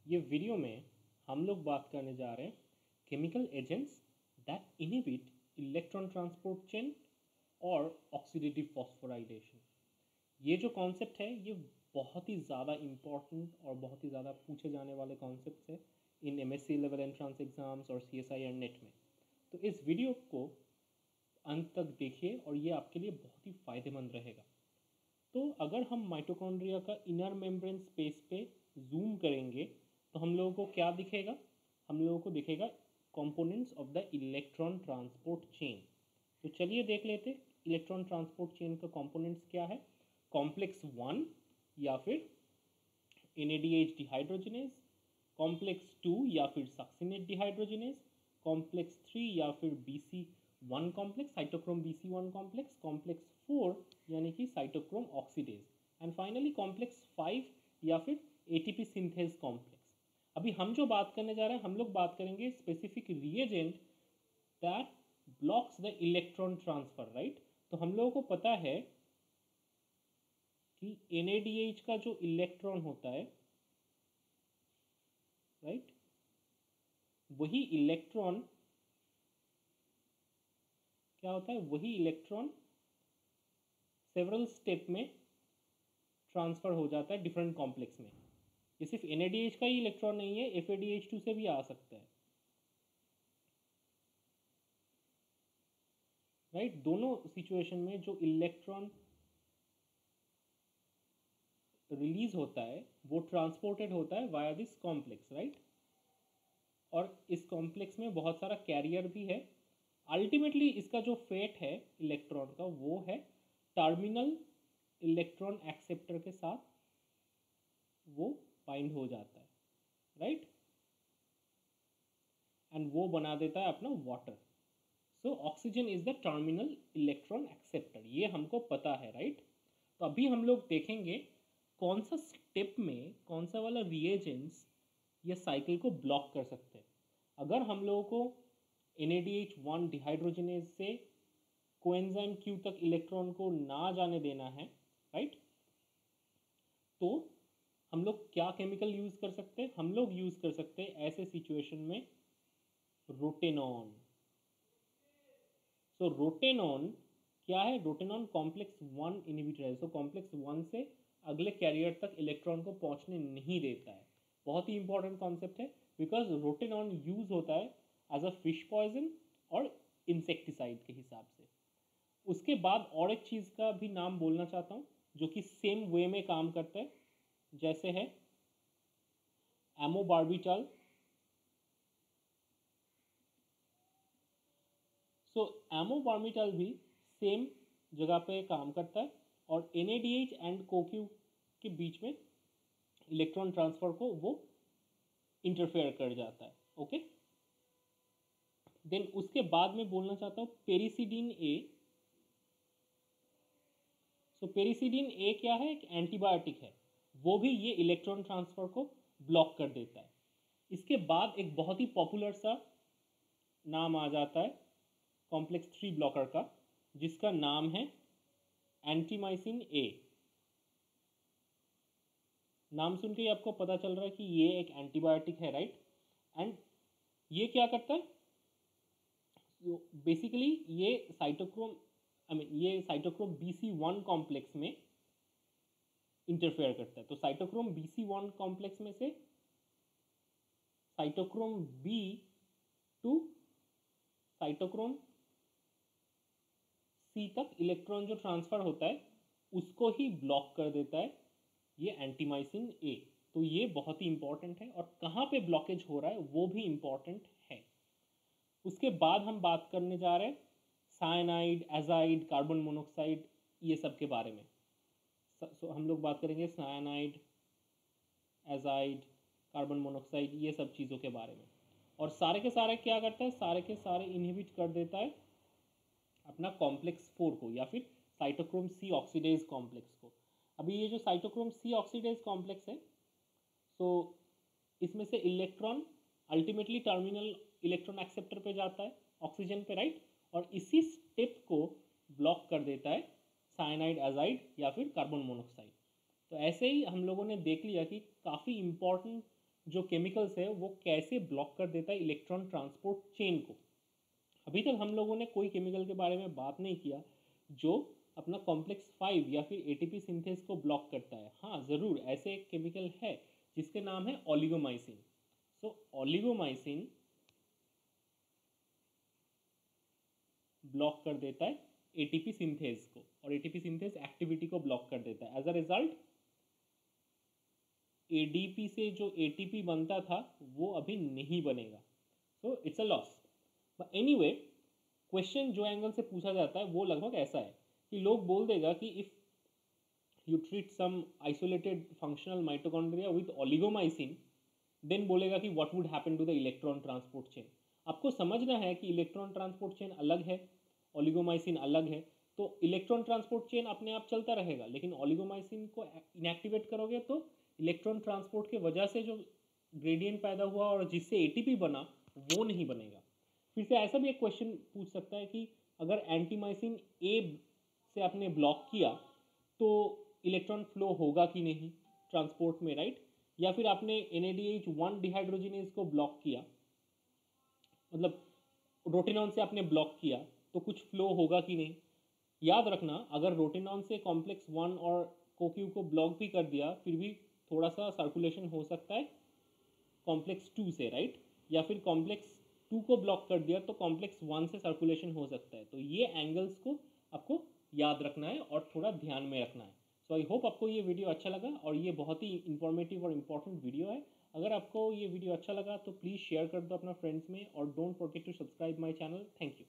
ये वीडियो में हम लोग बात करने जा रहे हैं chemical agents that inhibit electron transport chain और ऑक्सीडेटिव फॉस्फोराइलेशन। ये जो कॉन्सेप्ट है ये बहुत ही ज़्यादा इम्पॉर्टेंट और बहुत ही ज़्यादा पूछे जाने वाले कॉन्सेप्ट है in MSc level entrance exams और सीएसआई और नेट में। तो इस वीडियो को अंत तक देखिए और ये आपके लिए बहुत ही फ़ायदेमंद रहेगा। तो अगर हम माइटोकॉन्ड्रिया का इनर मेम्ब्रेन स्पेस पे जूम करेंगे तो हम लोगों को क्या दिखेगा? हम लोगों को दिखेगा components of the electron transport chain. तो चलिए देख लेते इलेक्ट्रॉन ट्रांसपोर्ट चेन का कंपोनेंट्स क्या है। कॉम्प्लेक्स 1 या फिर NADH डिहाइड्रोजनेज, कॉम्प्लेक्स 2 या फिर सक्सिनेट डिहाइड्रोजनेज, कॉम्प्लेक्स 3 या फिर BC1 complex cytochrome BC1 complex, complex 4 यानी कि cytochrome oxidase, and finally complex 5 या फिर ATP सिंथेज कॉम्प्लेक्स। अभी हम जो बात करने जा रहे हैं हम लोग बात करेंगे specific reagent that blocks the electron transfer, right. तो हम लोगों को पता है कि NADH का जो इलेक्ट्रॉन होता है, राइट, वही इलेक्ट्रॉन क्या होता है, वही इलेक्ट्रॉन सेवरल स्टेप में ट्रांसफर हो जाता है डिफरेंट कॉम्प्लेक्स में। ये सिर्फ NADH का ही इलेक्ट्रॉन नहीं है, FADH2 से भी आ सकता है, राइट। दोनों सिचुएशन में जो इलेक्ट्रॉन रिलीज होता है वो ट्रांसपोर्टेड होता है वाया दिस कॉम्प्लेक्स, राइट। और इस कॉम्प्लेक्स में बहुत सारा कैरियर भी है। अल्टीमेटली इसका जो फेट है इलेक्ट्रॉन का वो है टर्मिनल इलेक्ट्रॉन एक्सेप्टर के साथ वो बाइंड हो जाता है, राइट, एंड वो बना देता है अपना water. So oxygen is the terminal electron acceptor, ये हमको पता है, राइट। तो अभी हम लोग देखेंगे कौन सा स्टेप में कौन सा वाला रिएजेंट्स ये साइकिल को ब्लॉक कर सकते हैं। अगर हम लोगों को NADH1 डिहाइड्रोजनेज से कोएंजाइम Q तक इलेक्ट्रॉन को ना जाने देना है, राइट, तो हम लोग क्या केमिकल यूज कर सकते हैं? हम लोग यूज कर सकते हैं ऐसे सिचुएशन में रोटेनॉन। सो रोटेनॉन क्या है? रोटेनॉन कॉम्प्लेक्स 1 इनहिबिटर है। सो कॉम्प्लेक्स 1 से अगले कैरियर तक इलेक्ट्रॉन को पहुंचने नहीं देता है। बहुत ही इंपॉर्टेंट कॉन्सेप्ट है बिकॉज रोटेनॉन यूज होता है एज अ फिश पॉइजन और इंसेक्टिसाइड के हिसाब से। उसके बाद और एक चीज़ का भी नाम बोलना चाहता हूँ जो कि सेम वे में काम करता है, जैसे है एमोबार्बिटल। सो एमोबार्बिटल भी सेम जगह पे काम करता है और NADH एंड CoQ के बीच में इलेक्ट्रॉन ट्रांसफर को वो इंटरफेयर कर जाता है, ओके। देन उसके बाद में बोलना चाहता हूँ पेरिसिडिन ए। सो पेरिसिडिन ए क्या है? एक एंटीबायोटिक है, वो भी ये इलेक्ट्रॉन ट्रांसफर को ब्लॉक कर देता है। इसके बाद एक बहुत ही पॉपुलर सा नाम आ जाता है कॉम्प्लेक्स 3 ब्लॉकर का, जिसका नाम है एंटीमाइसिन ए। नाम सुन के ही आपको पता चल रहा है कि ये एक एंटीबायोटिक है, राइट। एंड ये क्या करता है? बेसिकली ये साइटोक्रोम BC1 कॉम्प्लेक्स में इंटरफेयर करता है। तो साइटोक्रोम BC1 कॉम्प्लेक्स में से cytochrome B to cytochrome C तक इलेक्ट्रॉन जो ट्रांसफर होता है उसको ही ब्लॉक कर देता है ये एंटीमाइसिन ए। तो ये बहुत ही इंपॉर्टेंट है और कहाँ पे ब्लॉकेज हो रहा है वो भी इंपॉर्टेंट है। उसके बाद हम बात करने जा रहे हैं साइनाइड, एजाइड, कार्बन मोनोऑक्साइड, ये सब के बारे में। सो हम लोग बात करेंगे साइनाइड, एजाइड, कार्बन मोनोऑक्साइड, ये सब चीज़ों के बारे में। और सारे के सारे क्या करता है? सारे के सारे इनहिबिट कर देता है अपना कॉम्प्लेक्स 4 को या फिर साइटोक्रोम C ऑक्सीडेज कॉम्प्लेक्स को। अभी ये जो साइटोक्रोम C ऑक्सीडेज कॉम्प्लेक्स है, सो इसमें से electron ultimately terminal electron acceptor पे जाता है ऑक्सीजन पे, राइट, और इसी स्टेप को ब्लॉक कर देता है साइनाइड, एजाइड या फिर कार्बन मोनोऑक्साइड। तो ऐसे ही हम लोगों ने देख लिया कि काफ़ी इम्पॉर्टेंट जो केमिकल्स है वो कैसे ब्लॉक कर देता है इलेक्ट्रॉन ट्रांसपोर्ट चेन को। अभी तक हम लोगों ने कोई केमिकल के बारे में बात नहीं किया जो अपना कॉम्प्लेक्स 5 या फिर एटीपी सिंथेस को ब्लॉक करता है। हाँ ज़रूर, ऐसे एक केमिकल है जिसके नाम है ओलिगोमाइसिन। सो ओलिगोमाइसिन ब्लॉक कर देता है एटीपी सिंथेस को और एटीपी सिंथेस एक्टिविटी को ब्लॉक कर देता है। एज अ रिजल्ट एडीपी से जो एटीपी बनता था वो अभी नहीं बनेगा। So it's a loss. But anyway, question जो एंगल से पूछा जाता है वो लगभग ऐसा है कि लोग बोल देगा कि if you treat some isolated functional mitochondria with oligomycin, then बोलेगा कि what would happen to the electron transport chain. आपको समझना है कि इलेक्ट्रॉन ट्रांसपोर्ट चेन अलग है, ओलिगोमाइसिन अलग है। तो इलेक्ट्रॉन ट्रांसपोर्ट चेन अपने आप चलता रहेगा, लेकिन ओलिगोमाइसिन को इनएक्टिवेट करोगे तो इलेक्ट्रॉन ट्रांसपोर्ट के वजह से जो ग्रेडियंट पैदा हुआ और जिससे एटीपी बना वो नहीं बनेगा। फिर से ऐसा भी एक क्वेश्चन पूछ सकता है कि अगर एंटीमाइसिन ए से आपने ब्लॉक किया तो इलेक्ट्रॉन फ्लो होगा कि नहीं ट्रांसपोर्ट में, राइट? या फिर आपने NADH1 डिहाइड्रोजिनेज को ब्लॉक किया, मतलब रोटेनॉन से आपने ब्लॉक किया तो कुछ फ्लो होगा कि नहीं। याद रखना, अगर रोटेनॉन से कॉम्प्लेक्स 1 और कोक्यू को ब्लॉक भी कर दिया फिर भी थोड़ा सा सर्कुलेशन हो सकता है कॉम्प्लेक्स 2 से, राइट? या फिर कॉम्प्लेक्स 2 को ब्लॉक कर दिया तो कॉम्प्लेक्स 1 से सर्कुलेशन हो सकता है। तो ये एंगल्स को आपको याद रखना है और थोड़ा ध्यान में रखना है। सो आई होप आपको ये वीडियो अच्छा लगा और ये बहुत ही इंफॉर्मेटिव और इम्पॉर्टेंट वीडियो है। अगर आपको ये वीडियो अच्छा लगा तो प्लीज़ शेयर कर दो अपना फ्रेंड्स में और don't forget to subscribe my channel. Thank you.